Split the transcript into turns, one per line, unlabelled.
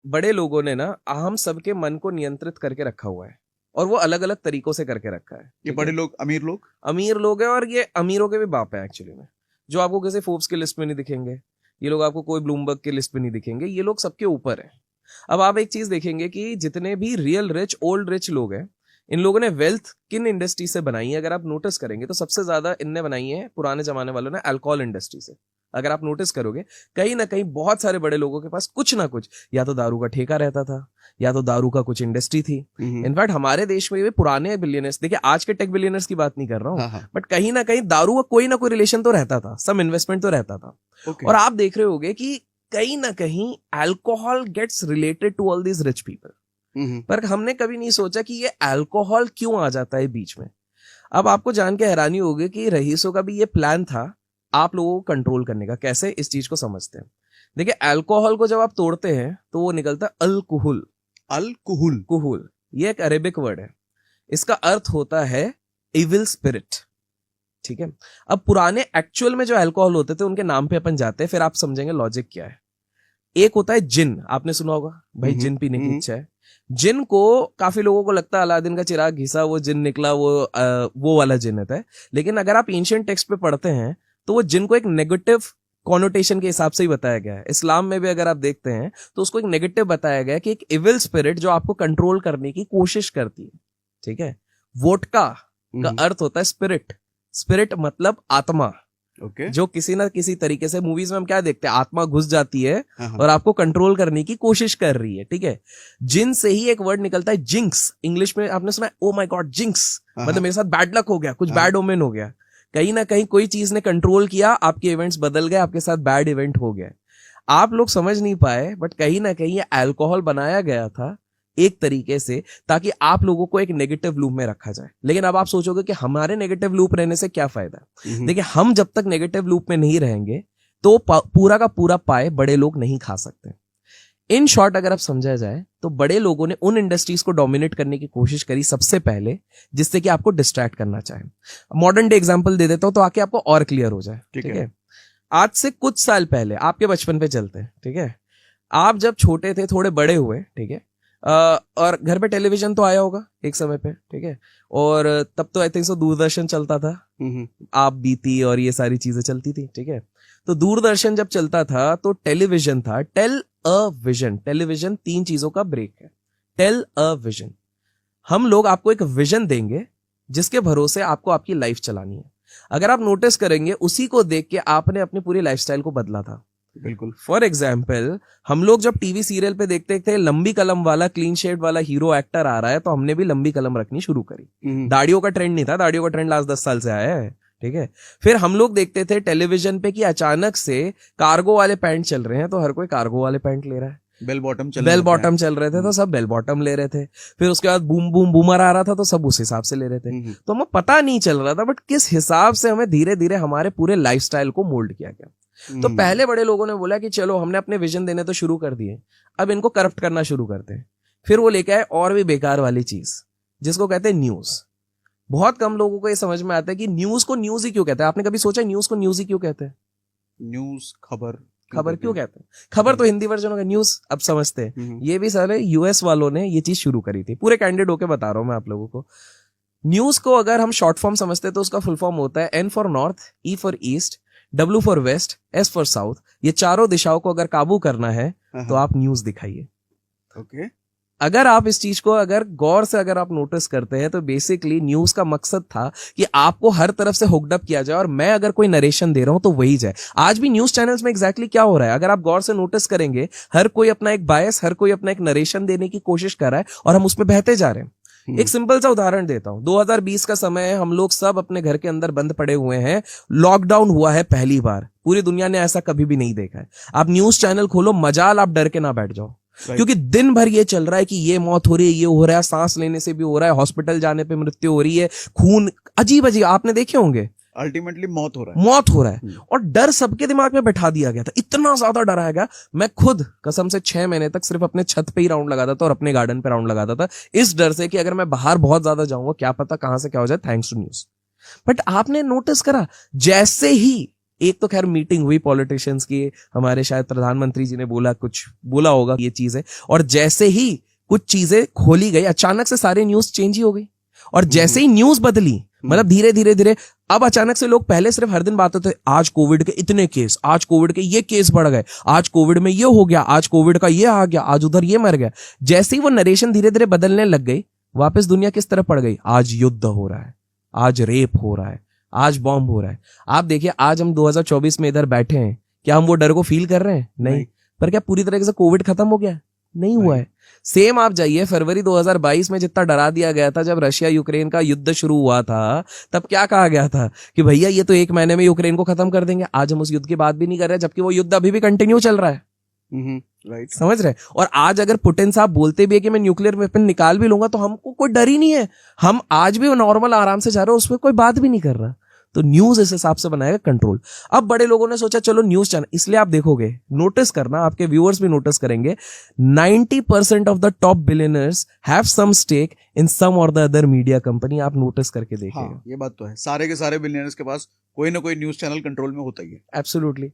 बड़े लोगों ने ना हम सबके मन को नियंत्रित करके रखा हुआ है, और वो अलग अलग तरीकों से करके रखा है।
ये बड़े लोग, अमीर लोग
हैं, और ये अमीरों के भी बाप है एक्चुअली में, जो आपको किसी फोर्ब्स की लिस्ट में नहीं दिखेंगे, ये लोग आपको कोई ब्लूमबर्ग की लिस्ट में नहीं दिखेंगे, ये लोग सबके ऊपर है। अब आप एक चीज देखेंगे कि जितने भी रियल रिच ओल्ड रिच लोग हैं, इन लोगों ने वेल्थ किन इंडस्ट्री से बनाई है अगर आप नोटिस करेंगे तो सबसे ज्यादा इनने बनाई है पुराने जमाने वालों ने अल्कोहल इंडस्ट्री से। अगर आप नोटिस करोगे कहीं ना कहीं बहुत सारे बड़े लोगों के पास कुछ ना कुछ, या तो दारू का ठेका रहता था, या तो दारू का कुछ इंडस्ट्री थी। इनफैक्ट हमारे देश में भी पुराने बिलियनर्स, देखिए आज के टेक बिलियनर्स की बात नहीं कर रहा हूँ, बट कहीं ना कहीं दारू का कोई ना कोई रिलेशन तो रहता था, सम इन्वेस्टमेंट तो रहता था। और आप देख रहे होगे कि कहीं ना कहीं alcohol gets related to all these rich people, पर हमने कभी नहीं सोचा कि ये अल्कोहल क्यों आ जाता है बीच में। अब आपको जान के हैरानी होगी कि रईसों का भी ये प्लान था आप लोगों को कंट्रोल करने का। कैसे, इस चीज को समझते हैं। देखिए अल्कोहल को जब आप तोड़ते हैं तो वो निकलता है अल्कोहल। कुहुल ये एक अरेबिक वर्ड है, इसका अर्थ होता है इविल स्पिरिट। ठीक है, अब पुराने एक्चुअल में जो अल्कोहल होते थे उनके नाम पे अपन जाते हैं, फिर आप समझेंगे लॉजिक क्या है। एक होता है जिन, आपने सुना होगा भाई जिन पीने की इच्छा है। जिन को काफी लोगों को लगता है अलादीन का चिराग घिसा वो जिन निकला, वो वाला जिन होता है। लेकिन अगर आप एंशिएंट टेक्स्ट पे पढ़ते हैं तो वो जिन को एक नेगेटिव कॉनोटेशन के हिसाब से ही बताया गया है। इस्लाम में भी अगर आप देखते हैं तो उसको एक नेगेटिव बताया गया है कि एक इविल स्पिरिट जो आपको कंट्रोल करने की कोशिश करती है। ठीक है, वोडका का अर्थ होता है स्पिरिट। स्पिरिट मतलब आत्मा। जो किसी ना किसी तरीके से, मूवीज में हम क्या देखते हैं, आत्मा घुस जाती है और आपको कंट्रोल करने की कोशिश कर रही है। ठीक है, जिन से ही एक वर्ड निकलता है जिंक्स। इंग्लिश में आपने सुना है ओ माय गॉड जिंक्स, मतलब मेरे साथ बैड लक हो गया, कुछ बैड ओमेन हो गया। कहीं ना कहीं कोई चीज ने कंट्रोल किया, आपके इवेंट्स बदल गए, आपके साथ बैड इवेंट हो गया। आप लोग समझ नहीं पाए, बट कहीं ना कहीं ये अल्कोहल बनाया गया था एक तरीके से ताकि आप लोगों को एक नेगेटिव लूप में रखा जाए। लेकिन अब आप सोचोगे कि हमारे नेगेटिव लूप रहने से क्या फायदा। देखिए हम जब तक नेगेटिव लूप में नहीं रहेंगे तो पूरा का पूरा पाए बड़े लोग नहीं खा सकते। इन शॉर्ट अगर आप समझा जाए तो बड़े लोगों ने उन इंडस्ट्रीज को डोमिनेट करने की कोशिश करी सबसे पहले जिससे कि आपको डिस्ट्रैक्ट करना चाहे। मॉडर्न डे एग्जांपल दे देता हूं तो आके आपको और क्लियर हो जाए। ठीक है, आज से कुछ साल पहले आपके बचपन पे चलते हैं। ठीक है, आप जब छोटे थे, थोड़े बड़े हुए, ठीक है, और घर पे टेलीविजन तो आया होगा एक समय पे। ठीक है, और तब तो आई थिंक सो दूरदर्शन चलता था, आप बीती और ये सारी चीजें चलती थी। ठीक है, तो दूरदर्शन जब चलता था तो टेलीविजन था, टेल अ विजन। टेलीविजन 3 चीजों का ब्रेक है, टेल अ विजन। हम लोग आपको एक विजन देंगे जिसके भरोसे आपको आपकी लाइफ चलानी है। अगर आप नोटिस करेंगे उसी को देख के आपने अपनी पूरी लाइफस्टाइल को बदला था।
बिल्कुल।
फॉर एग्जाम्पल हम लोग जब टीवी सीरियल पे देखते थे लंबी कलम वाला क्लीन शेड वाला हीरो एक्टर आ रहा है तो हमने भी लंबी कलम रखनी शुरू करी। दाढ़ियों का ट्रेंड नहीं था, दाढ़ियों का ट्रेंड लास्ट 10 साल से आया है। ठीक है, फिर हम लोग देखते थे टेलीविजन पे कि अचानक से कार्गो वाले पैंट चल रहे हैं तो हर कोई कार्गो वाले पैंट ले रहा है। बेल बॉटम चल रहे थे तो सब बेल बॉटम ले रहे थे। फिर उसके बाद बूम बूम बूमर आ रहा था तो सब उस हिसाब से ले रहे थे। तो हमें पता नहीं चल रहा था बट किस हिसाब से हमें धीरे धीरे हमारे पूरे लाइफस्टाइल को मोल्ड किया गया। तो पहले बड़े लोगों ने बोला कि चलो हमने अपने विजन देने तो शुरू कर दिए, अब इनको करप्ट करना शुरू करते हैं। फिर वो लेके आए और भी बेकार वाली चीज जिसको कहते हैं न्यूज। बहुत कम लोगों को ये समझ में आता है कि न्यूज को न्यूज ही क्यों कहते हैं। आपने कभी सोचा न्यूज को न्यूज ही क्यों कहते हैं?
न्यूज खबर
क्यों कहते हैं? खबर तो हिंदी वर्जन होगा, न्यूज अब समझते हैं। ये भी सारे यूएस वालों ने ये चीज शुरू करी थी। पूरे कैंडिडेट होके बता रहा हूं मैं आप लोगों को। न्यूज को अगर हम शॉर्ट फॉर्म समझते हैं तो उसका फुल फॉर्म होता है N for north, E for east, W for west, S for south. ये चारों दिशाओं को अगर काबू करना है तो आप न्यूज दिखाइए।
ओके,
अगर आप इस चीज को अगर गौर से अगर आप नोटिस करते हैं तो बेसिकली न्यूज का मकसद था कि आपको हर तरफ से हुक्ड अप किया जाए और मैं अगर कोई नरेशन दे रहा हूं तो वही जाए। आज भी न्यूज चैनल्स में एग्जैक्टली क्या हो रहा है अगर आप गौर से नोटिस करेंगे, हर कोई अपना एक बायस, हर कोई अपना एक नरेशन देने की कोशिश कर रहा है और हम उसमें बहते जा रहे हैं। एक सिंपल सा उदाहरण देता हूं, 2020 का समय है, हम लोग सब अपने घर के अंदर बंद पड़े हुए हैं, लॉकडाउन हुआ है पहली बार, पूरी दुनिया ने ऐसा कभी भी नहीं देखा है। आप न्यूज चैनल खोलो, मजाल आप डर के ना बैठ जाओ, क्योंकि दिन भर ये चल रहा है कि ये मौत हो रही है, ये हो रहा है, सांस लेने से भी हो रहा है, हॉस्पिटल जाने पे मृत्यु हो रही है, खून अजीब अजीब आपने देखे होंगे,
अल्टीमेटली मौत हो रहा है।
और डर सबके दिमाग में बैठा दिया गया था, इतना ज्यादा डराया गया। मैं खुद कसम से 6 महीने तक सिर्फ अपने छत पे ही राउंड लगाता था और अपने गार्डन पे राउंड लगाता था, इस डर से कि अगर मैं बाहर बहुत ज्यादा जाऊंगा क्या पता कहां से क्या हो जाए, थैंक्स टू न्यूज। बट आपने नोटिस करा जैसे ही एक तो खैर मीटिंग हुई पॉलिटिशियंस की, हमारे शायद प्रधानमंत्री जी ने बोला होगा ये चीज है, और जैसे ही कुछ चीजें खोली गई अचानक से सारी न्यूज चेंज ही हो गई, और जैसे ही न्यूज बदली मतलब धीरे धीरे धीरे अब अचानक से लोग पहले सिर्फ हर दिन बात होते आज कोविड के इतने केस, आज कोविड के ये केस बढ़ गए, आज कोविड में ये हो गया, आज कोविड का ये आ गया, आज उधर ये मर गया। जैसे ही वो नरेशन धीरे धीरे बदलने लग गई, वापस दुनिया किस तरफ पड़ गई, आज युद्ध हो रहा है, आज रेप हो रहा है, आज बॉम्ब हो रहा है। आप देखिए आज हम 2024 में इधर बैठे हैं, क्या हम वो डर को फील कर रहे हैं? नहीं। पर क्या पूरी तरीके से कोविड खत्म हो गया? नहीं हुआ है। सेम आप जाइए फरवरी 2022 में जितना डरा दिया गया था जब रशिया यूक्रेन का युद्ध शुरू हुआ था, तब क्या कहा गया था कि भैया ये तो 1 महीने में यूक्रेन को खत्म कर देंगे। आज हम उस युद्ध की बात भी नहीं कर रहे, जबकि वो युद्ध अभी भी कंटिन्यू चल रहा है।
राइट,
समझ रहे? और आज अगर पुतिन साहब बोलते भी है कि मैं न्यूक्लियर वेपन निकाल भी लूंगा, तो हमको कोई डर ही नहीं है, हम आज भी नॉर्मल आराम से जा रहे हैं, उसमें कोई बात भी नहीं कर रहा। तो न्यूज इस हिसाब से बनाएगा कंट्रोल। अब बड़े लोगों ने सोचा चलो न्यूज चैनल, इसलिए आप देखोगे, नोटिस करना, आपके व्यूअर्स भी नोटिस करेंगे, 90% of the top billionaires have some stake in some or the other media company. आप नोटिस करके देखिएगा।
हाँ, ये बात तो है, सारे के सारे बिलियनर्स के पास कोई ना कोई न्यूज चैनल कंट्रोल में होता ही है।
एब्सोल्युटली।